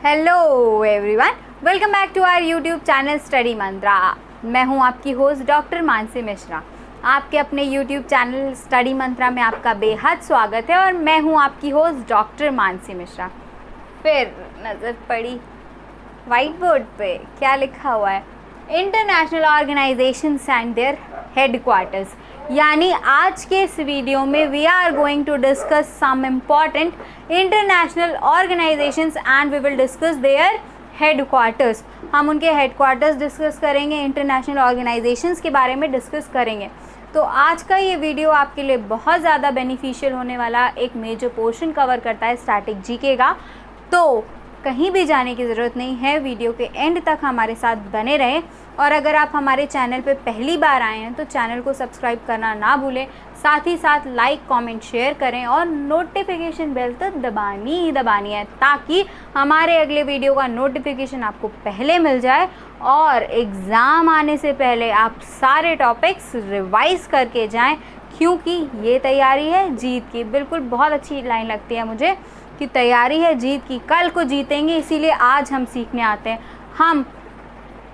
Hello everyone, welcome back to our YouTube channel study Mantra. मैं हूं आपकी होस्ट डॉक्टर मानसी मिश्रा। आपके अपने यूट्यूब चैनल स्टडी मंत्रा में आपका बेहद स्वागत है और मैं हूं आपकी होस्ट डॉक्टर मानसी मिश्रा। फिर नज़र पड़ी वाइट बोर्ड पे, क्या लिखा हुआ है? International organisations and their headquarters. यानी आज के इस वीडियो में we are going to discuss some important international organisations and we will discuss their headquarters. हम उनके हेडक्वार्टर्स डिस्कस करेंगे, इंटरनेशनल ऑर्गेनाइजेशंस के बारे में डिस्कस करेंगे। तो आज का ये वीडियो आपके लिए बहुत ज़्यादा बेनिफिशियल होने वाला एक मेजर पोर्शन कवर करता है स्टैटिक जीके का। तो कहीं भी जाने की ज़रूरत नहीं है, वीडियो के एंड तक हमारे साथ बने रहें। और अगर आप हमारे चैनल पे पहली बार आए हैं तो चैनल को सब्सक्राइब करना ना भूलें, साथ ही साथ लाइक कमेंट शेयर करें और नोटिफिकेशन बेल तो दबानी ही दबानी है ताकि हमारे अगले वीडियो का नोटिफिकेशन आपको पहले मिल जाए और एग्ज़ाम आने से पहले आप सारे टॉपिक्स रिवाइज करके जाएं, क्योंकि ये तैयारी है जीत की। बिल्कुल बहुत अच्छी लाइन लगती है मुझे कि तैयारी है जीत की, कल को जीतेंगे, इसीलिए आज हम सीखने आते हैं। हम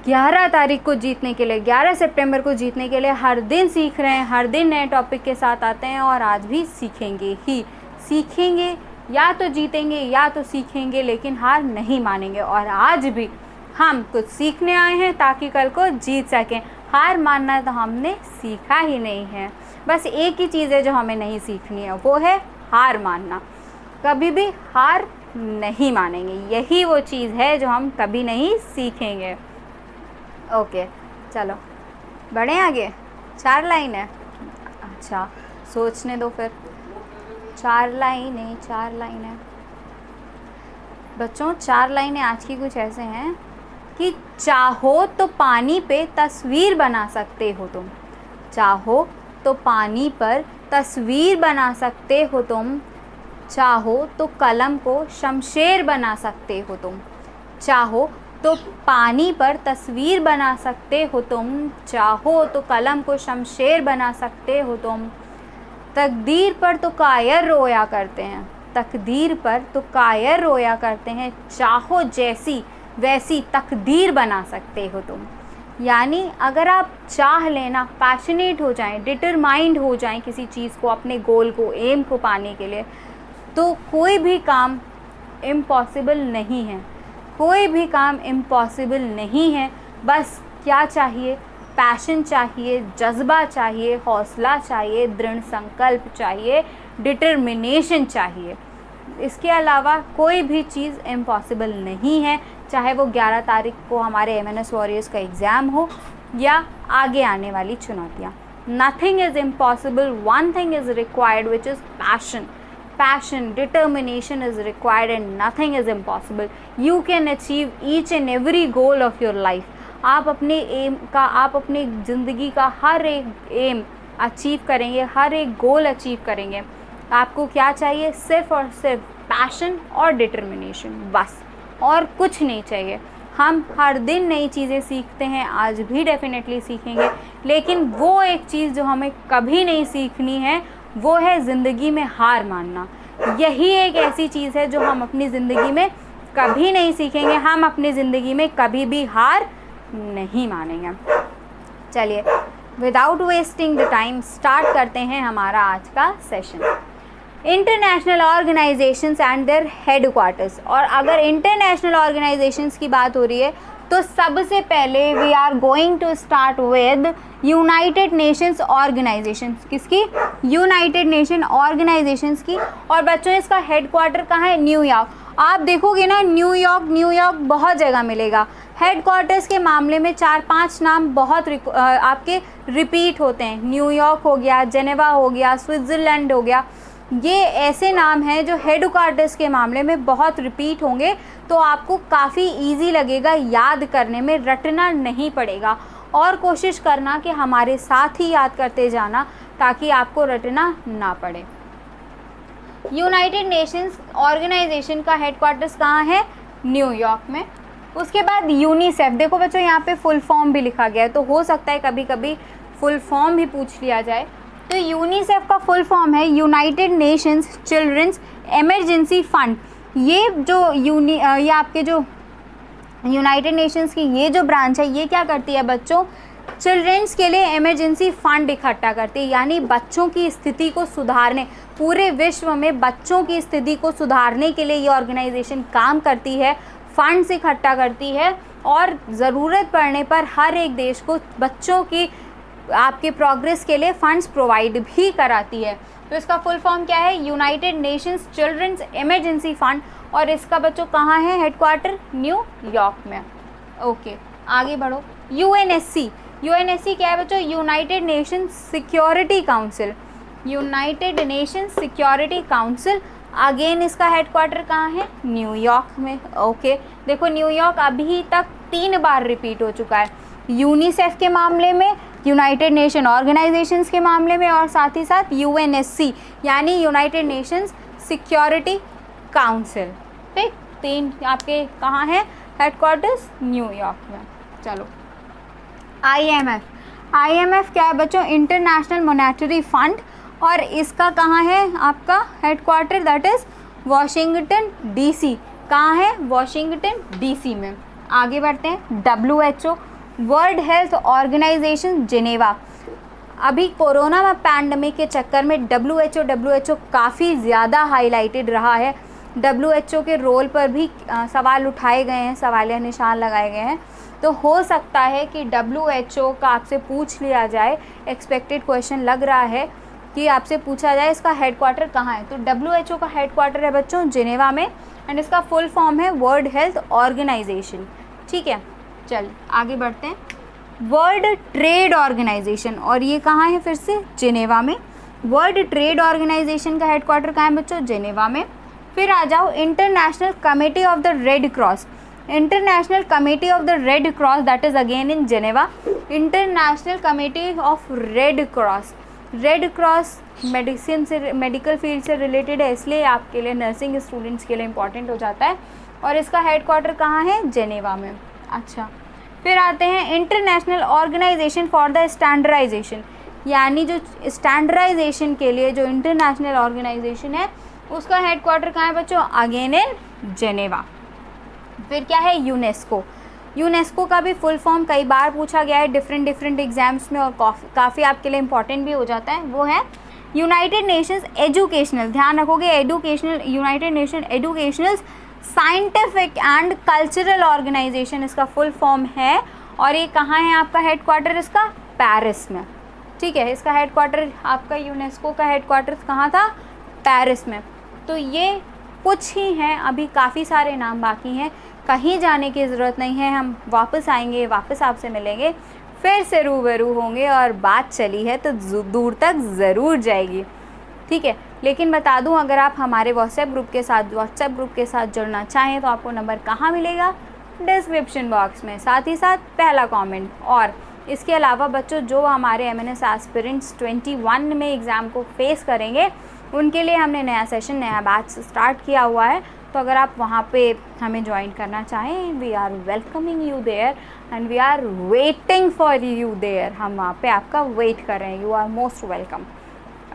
11 तारीख को जीतने के लिए, 11 सितंबर को जीतने के लिए हर दिन सीख रहे हैं, हर दिन नए टॉपिक के साथ आते हैं और आज भी सीखेंगे ही सीखेंगे। या तो जीतेंगे या तो सीखेंगे, लेकिन हार नहीं मानेंगे। और आज भी हम कुछ सीखने आए हैं ताकि कल को जीत सकें। हार मानना तो हमने सीखा ही नहीं है, बस एक ही चीज़ है जो हमें नहीं सीखनी है, वो है हार मानना। कभी भी हार नहीं मानेंगे, यही वो चीज़ है जो हम कभी नहीं सीखेंगे। ओके चलो बढ़े आगे। 4 लाइन है, अच्छा सोचने दो फिर। 4 लाइनें बच्चों, 4 लाइनें आज की कुछ ऐसे हैं कि चाहो तो पानी पे तस्वीर बना सकते हो तुम, चाहो तो पानी पर तस्वीर बना सकते हो तुम, चाहो तो कलम को शमशेर बना सकते हो तुम, चाहो तो पानी पर तस्वीर बना सकते हो तुम, चाहो तो कलम को शमशेर बना सकते हो तुम। तकदीर पर तो कायर रोया करते हैं, तकदीर पर तो कायर रोया करते हैं, चाहो जैसी वैसी तकदीर बना सकते हो तुम। यानी अगर आप चाह लेना, पैशनेट हो जाएं, डिटरमाइंड हो जाएं किसी चीज़ को, अपने गोल को, एम को पाने के लिए, तो कोई भी काम इम्पॉसिबल नहीं है, कोई भी काम इम्पॉसिबल नहीं है। बस क्या चाहिए? पैशन चाहिए, जज्बा चाहिए, हौसला चाहिए, दृढ़ संकल्प चाहिए, डिटर्मिनेशन चाहिए। इसके अलावा कोई भी चीज़ इम्पॉसिबल नहीं है, चाहे वो 11 तारीख को हमारे MNS वॉरियर्स का एग्ज़ाम हो या आगे आने वाली चुनौतियाँ। Nothing is impossible, one thing is required which is passion. Passion, determination is required and nothing is impossible. You can achieve each and every goal of your life. आप अपने M का, आप अपनी ज़िंदगी का हर एक एम अचीव करेंगे, हर एक गोल अचीव करेंगे। आपको क्या चाहिए? सिर्फ और सिर्फ पैशन और डिटर्मिनेशन, बस और कुछ नहीं चाहिए। हम हर दिन नई चीज़ें सीखते हैं, आज भी डेफिनेटली सीखेंगे, लेकिन वो एक चीज़ जो हमें कभी नहीं सीखनी है वो है ज़िंदगी में हार मानना। यही एक ऐसी चीज़ है जो हम अपनी ज़िंदगी में कभी नहीं सीखेंगे। हम अपनी ज़िंदगी में कभी भी हार नहीं मानेंगे। चलिए without wasting the time start करते हैं हमारा आज का session. International organisations and their headquarters. और अगर इंटरनेशनल ऑर्गेनाइजेशंस की बात हो रही है तो सबसे पहले we are going to start with United Nations organisations. किसकी? यूनाइटेड नेशन ऑर्गेनाइजेशंस की। और बच्चों इसका हेडक्वार्टर कहाँ है? न्यूयॉर्क। आप देखोगे ना न्यूयॉर्क बहुत जगह मिलेगा। हेडक्वार्टर्स के मामले में 4-5 नाम बहुत आपके रिपीट होते हैं। न्यूयॉर्क हो गया, जेनेवा हो गया, स्विट्ज़रलैंड हो गया, ये ऐसे नाम हैं जो हेडक्वार्टर्स के मामले में बहुत रिपीट होंगे, तो आपको काफ़ी इजी लगेगा याद करने में, रटना नहीं पड़ेगा। और कोशिश करना कि हमारे साथ ही याद करते जाना ताकि आपको रटना ना पड़े। यूनाइटेड नेशंस ऑर्गेनाइजेशन का हेडक्वार्टर्स कहाँ है? न्यूयॉर्क में। उसके बाद यूनिसेफ। देखो बच्चों यहाँ पे फुल फॉर्म भी लिखा गया है, तो हो सकता है कभी कभी फुल फॉर्म भी पूछ लिया जाए। तो यूनिसेफ का फुल फॉर्म है United Nations children's emergency fund. ये जो ये आपके जो यूनाइटेड नेशंस की ये जो ब्रांच है ये क्या करती है बच्चों, चिल्ड्रंस के लिए इमरजेंसी फंड इकट्ठा करती है, यानी बच्चों की स्थिति को सुधारने, पूरे विश्व में बच्चों की स्थिति को सुधारने के लिए ये ऑर्गेनाइजेशन काम करती है, फंड्स इकट्ठा करती है और ज़रूरत पड़ने पर हर एक देश को बच्चों की आपके प्रोग्रेस के लिए फंड्स प्रोवाइड भी कराती है। तो इसका फुल फॉर्म क्या है, United Nations children's emergency fund, और इसका बच्चों कहाँ है हेडक्वार्टर, न्यूयॉर्क में। ओके आगे बढ़ो। यूएनएससी, यूएनएससी क्या है बच्चों, United Nations security council, United Nations security council, again इसका हेडक्वार्टर कहाँ है, न्यूयॉर्क में। ओके देखो न्यूयॉर्क अभी तक 3 बार रिपीट हो चुका है, यूनिसेफ के मामले में, यूनाइटेड नेशन ऑर्गेनाइजेशंस के मामले में, और साथ ही साथ यूएनएससी यानी यूनाइटेड नेशंस सिक्योरिटी काउंसिल। ठीक, 3 आपके कहाँ हैं हेडक्वार्टर्स, न्यूयॉर्क में। चलो आईएमएफ, आईएमएफ क्या है बच्चों, इंटरनेशनल मॉनेटरी फंड, और इसका कहाँ है आपका headquarter, that is Washington DC. कहाँ है, वॉशिंगटन डीसी में। आगे बढ़ते हैं। WHO world health organisation Geneva. अभी कोरोना पैंडमिक के चक्कर में WHO काफ़ी ज़्यादा हाईलाइटेड रहा है। WHO के रोल पर भी सवाल उठाए गए हैं, सवालिया निशान लगाए गए हैं। तो हो सकता है कि WHO का आपसे पूछ लिया जाए, एक्सपेक्टेड क्वेश्चन लग रहा है कि आपसे पूछा जाए इसका हेडक्वार्टर कहाँ है। तो WHO का हेडक्वार्टर है बच्चों जिनेवा में, एंड इसका फुल फॉर्म है वर्ल्ड हेल्थ ऑर्गेनाइजेशन। ठीक है, चल आगे बढ़ते हैं। वर्ल्ड ट्रेड ऑर्गेनाइजेशन, और ये कहाँ है फिर से, जिनेवा में। वर्ल्ड ट्रेड ऑर्गेनाइजेशन का हेडक्वार्टर कहाँ है बच्चों, जिनेवा में। फिर आ जाओ international committee of the red cross, international committee of the red cross, that is again in Geneva. International committee of red cross, red cross medicine से, medical field से related है, इसलिए आपके लिए नर्सिंग स्टूडेंट्स के लिए इम्पॉर्टेंट हो जाता है, और इसका हेडक्वार्टर कहाँ है, जिनेवा में। अच्छा, फिर आते हैं international organisation for the standardisation, यानी जो स्टैंडर्डाइजेशन के लिए जो इंटरनेशनल ऑर्गेनाइजेशन है उसका हेडक्वार्टर कहाँ है बच्चों, अगेन इन जिनेवा। फिर क्या है, यूनेस्को। यूनेस्को का भी फुल फॉर्म कई बार पूछा गया है डिफरेंट एग्जाम्स में, और काफ़ी आपके लिए इंपॉर्टेंट भी हो जाता है, वो है यूनाइटेड नेशंस एजुकेशनल, ध्यान रखोगे educational, United Nation educational scientific and cultural organisation इसका फुल फॉर्म है, और ये कहाँ है आपका हेडक्वार्टर इसका, पेरिस में। ठीक है, इसका हेडक्वार्टर आपका यूनेस्को का हेडक्वार्टर कहाँ था, पेरिस में। तो ये कुछ ही हैं, अभी काफ़ी सारे नाम बाकी हैं, कहीं जाने की ज़रूरत नहीं है, हम वापस आएंगे, वापस आपसे मिलेंगे, फिर से रूबरू होंगे, और बात चली है तो दूर तक ज़रूर जाएगी। ठीक है, लेकिन बता दूं, अगर आप हमारे व्हाट्सएप ग्रुप के साथ जुड़ना चाहें तो आपको नंबर कहाँ मिलेगा, डिस्क्रिप्शन बॉक्स में, साथ ही साथ पहला कमेंट। और इसके अलावा बच्चों जो हमारे MNS एस्पिरेंट्स 21 में एग्ज़ाम को फेस करेंगे उनके लिए हमने नया सेशन, नया बैच स्टार्ट किया हुआ है, तो अगर आप वहाँ पे हमें ज्वाइन करना चाहें, we are welcoming you there and we are waiting for you there. हम वहाँ पे आपका वेट कर रहे हैं, you are most welcome.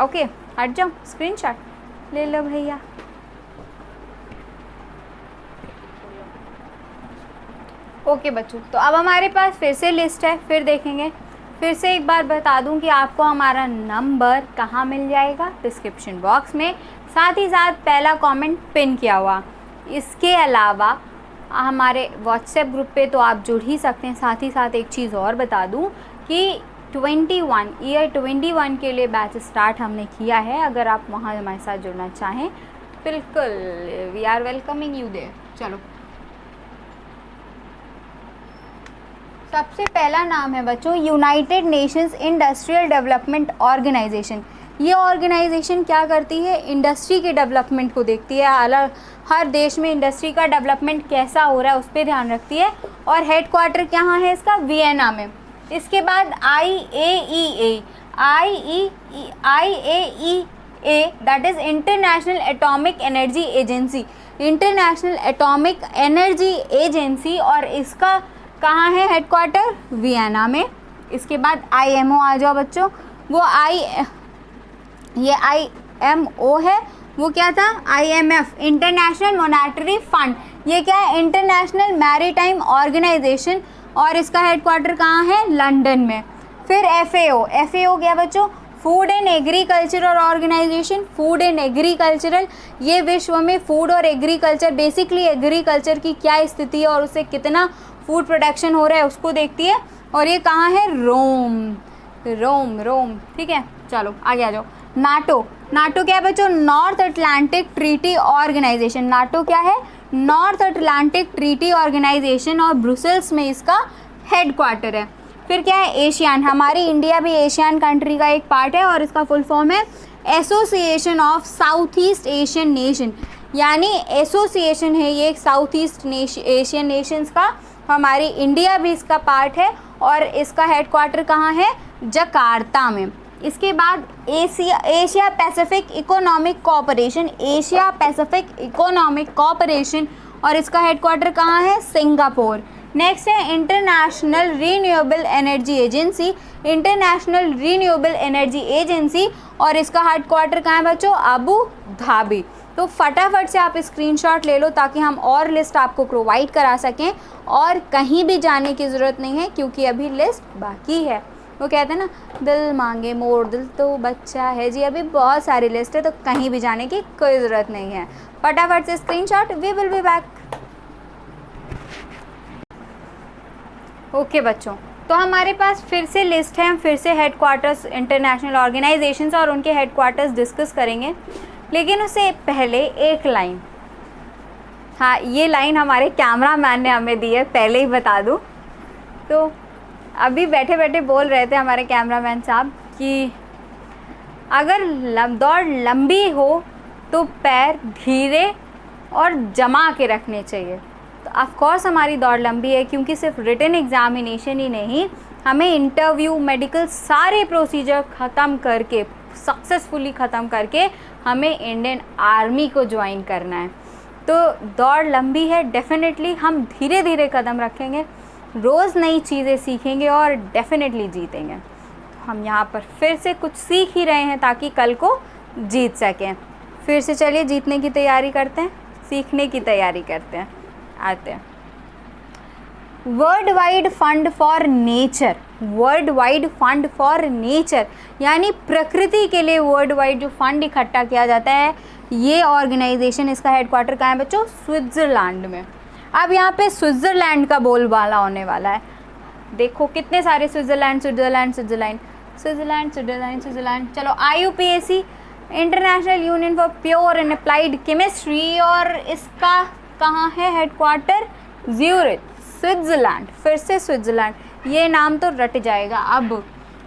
Okay, हट जाओ, स्क्रीनशॉट ले लो भैया। ओके बच्चों, तो अब हमारे पास फिर से लिस्ट है, फिर देखेंगे। फिर से एक बार बता दूं कि आपको हमारा नंबर कहाँ मिल जाएगा, डिस्क्रिप्शन बॉक्स में, साथ ही साथ पहला कमेंट पिन किया हुआ। इसके अलावा हमारे व्हाट्सएप ग्रुप पे तो आप जुड़ ही सकते हैं। साथ ही साथ एक चीज़ और बता दूं कि ईयर 21 के लिए बैच स्टार्ट हमने किया है, अगर आप वहाँ हमारे साथ जुड़ना चाहें बिल्कुल, we are welcoming you there. चलो, सबसे पहला नाम है बच्चों United Nations industrial development organisation. ये ऑर्गेनाइजेशन क्या करती है, इंडस्ट्री के डेवलपमेंट को देखती है, अलग हर देश में इंडस्ट्री का डेवलपमेंट कैसा हो रहा है उस पर ध्यान रखती है, और हेडक्वार्टर कहाँ है इसका, वियना में। इसके बाद IAEA that is international atomic energy agency, international atomic energy agency, और इसका कहाँ है हेडक्वार्टर, वियना में। इसके बाद IMO आ जाओ बच्चों, वो IMO है, वो क्या था, IMF, इंटरनेशनल मॉनेटरी फंड। ये क्या है, इंटरनेशनल मैरीटाइम ऑर्गेनाइजेशन, और इसका हेडक्वार्टर कहाँ है, लंदन में। फिर FAO, FAO क्या बच्चों, food and agricultural organisation, food and agricultural, ये विश्व में फूड और एग्रीकल्चर, बेसिकली एग्रीकल्चर की क्या स्थिति है और उससे कितना फूड प्रोडक्शन हो रहा है उसको देखती है। और ये कहाँ है, रोम, ठीक है। चलो आगे आ जाओ। नाटो क्या है बच्चों, North Atlantic treaty organisation. NATO क्या है, नॉर्थ अटलांटिक ट्रीटी ऑर्गेनाइजेशन, और ब्रुसेल्स में इसका हेडक्वार्टर है। फिर क्या है, एशियान, हमारी इंडिया भी एशियन कंट्री का एक पार्ट है और इसका फुल फॉर्म है association of south east Asian nation, यानी एसोसिएशन है ये साउथ ईस्ट एशियन नेशंस का, हमारी इंडिया भी इसका पार्ट है और इसका हेडक्वार्टर कहाँ है, जकार्ता में। इसके बाद Asia Pacific economic cooperation, Asia Pacific economic cooperation, और इसका हेडक्वार्टर कहाँ है, सिंगापुर। नेक्स्ट है international renewable energy agency, international renewable energy agency, और इसका हेडक्वार्टर कहाँ है बच्चों, अबू धाबी। तो फटाफट से आप स्क्रीनशॉट ले लो ताकि हम और लिस्ट आपको प्रोवाइड करा सकें, और कहीं भी जाने की ज़रूरत नहीं है क्योंकि अभी लिस्ट बाकी है। वो कहते हैं ना, दिल मांगे मोर दिल तो बच्चा है जी, अभी बहुत सारी लिस्ट है तो कहीं भी जाने की कोई ज़रूरत नहीं है। फटाफट से screenshot, we will be back. Okay बच्चों, तो हमारे पास फिर से लिस्ट है, हम फिर से हेडक्वार्टर्स इंटरनेशनल ऑर्गेनाइजेशंस और उनके हेडक्वार्टर्स डिस्कस करेंगे, लेकिन उससे पहले एक लाइन, हाँ ये लाइन हमारे कैमरामैन ने हमें दी है, पहले ही बता दूँ। तो अभी बैठे बैठे बोल रहे थे हमारे कैमरामैन साहब कि अगर दौड़ लंबी हो तो पैर धीरे और जमा के रखने चाहिए। तो ऑफ कोर्स हमारी दौड़ लंबी है क्योंकि सिर्फ रिटन एग्जामिनेशन ही नहीं, हमें इंटरव्यू, मेडिकल सारे प्रोसीजर ख़त्म करके, सक्सेसफुली ख़त्म करके हमें इंडियन आर्मी को ज्वाइन करना है। तो दौड़ लंबी है, डेफिनेटली हम धीरे धीरे कदम रखेंगे, रोज़ नई चीज़ें सीखेंगे और डेफिनेटली जीतेंगे। हम यहाँ पर फिर से कुछ सीख ही रहे हैं ताकि कल को जीत सकें। फिर से चलिए जीतने की तैयारी करते हैं, सीखने की तैयारी करते हैं, आते हैं। World wide fund for nature, world wide fund for nature, यानी प्रकृति के लिए वर्ल्ड वाइड जो फंड इकट्ठा किया जाता है, ये ऑर्गेनाइजेशन, इसका हेडक्वार्टर कहाँ है बच्चों, स्विट्ज़रलैंड में। अब यहाँ पे स्विट्ज़रलैंड का बोलबाला होने वाला है। देखो कितने सारे स्विट्ज़रलैंड, चलो IUPAC, international Union for pure and applied chemistry, और इसका कहाँ है हेडक्वार्टर, ज्यूरिच, स्विट्ज़रलैंड। फिर से स्विट्ज़रलैंड, ये नाम तो रट जाएगा अब।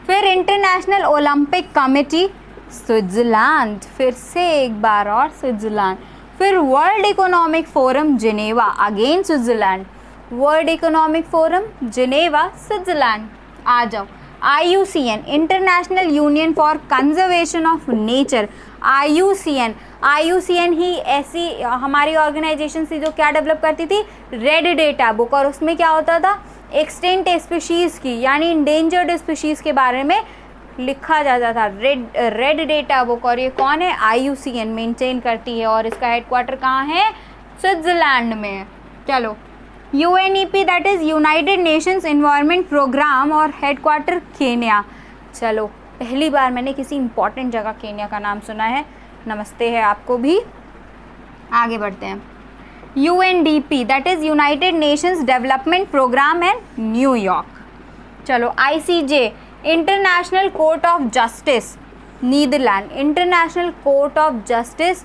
फिर इंटरनेशनल ओलंपिक कमेटी, स्विट्ज़रलैंड, फिर से एक बार और स्विट्ज़रलैंड। फिर World Economic Forum Geneva, again Switzerland, World Economic Forum Geneva, Switzerland. आ जाओ IUCN, International Union for Conservation of Nature, IUCN ही ऐसी हमारी ऑर्गेनाइजेशन थी जो क्या डेवलप करती थी, रेड डेटा बुक, और उसमें क्या होता था, एक्सटिंक्ट स्पीशीज़ की यानी इंडेंजर्ड स्पीशीज़ के बारे में लिखा जाता था, रेड डेटा बुक। और ये कौन है, IUCN मेंटेन करती है, और इसका हेडक्वार्टर कहाँ है, स्विट्ज़रलैंड में। चलो UNEP, that is United Nations environment programme, और हेडक्वार्टर केन्या। चलो पहली बार मैंने किसी इंपॉर्टेंट जगह केन्या का नाम सुना है, नमस्ते है आपको भी। आगे बढ़ते हैं। UNDP, that is United Nations development programme and New York. चलो ICJ, international court of justice, Netherlands, international court of justice,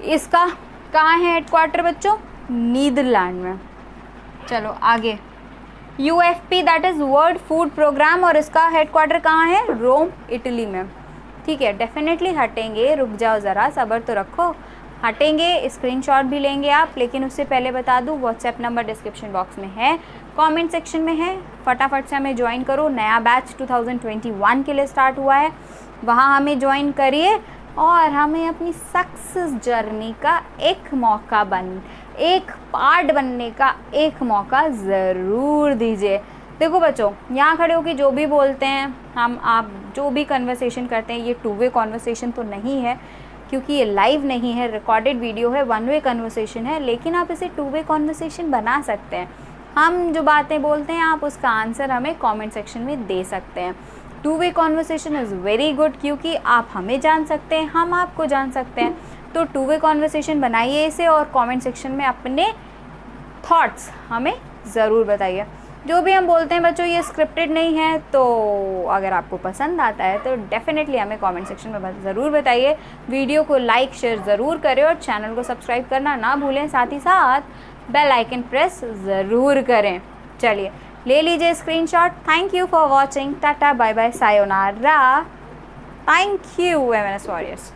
इसका कहाँ है हेडक्वार्टर बच्चों, नीदरलैंड में। चलो आगे UFP, that is world food programme, और इसका हेडक्वार्टर कहाँ है, रोम, इटली में। ठीक है, डेफिनेटली हटेंगे, रुक जाओ ज़रा, सब्र तो रखो, हटेंगे, स्क्रीनशॉट भी लेंगे आप। लेकिन उससे पहले बता दूं, व्हाट्सएप नंबर डिस्क्रिप्शन बॉक्स में है, कमेंट सेक्शन में है, फटाफट से हमें ज्वाइन करो। नया बैच 2021 के लिए स्टार्ट हुआ है, वहाँ हमें ज्वाइन करिए और हमें अपनी सक्सेस जर्नी का एक पार्ट बनने का एक मौका ज़रूर दीजिए। देखो बच्चों, यहाँ खड़े होकर जो भी बोलते हैं हम, आप जो भी कन्वर्सेशन करते हैं, ये टू वे कॉन्वर्सेशन तो नहीं है, क्योंकि ये लाइव नहीं है, रिकॉर्डेड वीडियो है, वन वे कन्वर्सेशन है, लेकिन आप इसे टू वे कन्वर्सेशन बना सकते हैं। हम जो बातें बोलते हैं आप उसका आंसर हमें कमेंट सेक्शन में दे सकते हैं। Two way conversation is very good, क्योंकि आप हमें जान सकते हैं, हम आपको जान सकते हैं। तो टू वे कॉन्वर्सेशन बनाइए इसे और कमेंट सेक्शन में अपने थॉट्स हमें ज़रूर बताइए। जो भी हम बोलते हैं बच्चों ये स्क्रिप्टेड नहीं है, तो अगर आपको पसंद आता है तो डेफ़िनेटली हमें कमेंट सेक्शन में ज़रूर बताइए। वीडियो को लाइक शेयर ज़रूर करें और चैनल को सब्सक्राइब करना ना भूलें, साथ ही साथ बेल आइकन प्रेस ज़रूर करें। चलिए ले लीजिए screenshot. Thank you for watching. Tata bye bye sayonara. Thank you MNS warriors.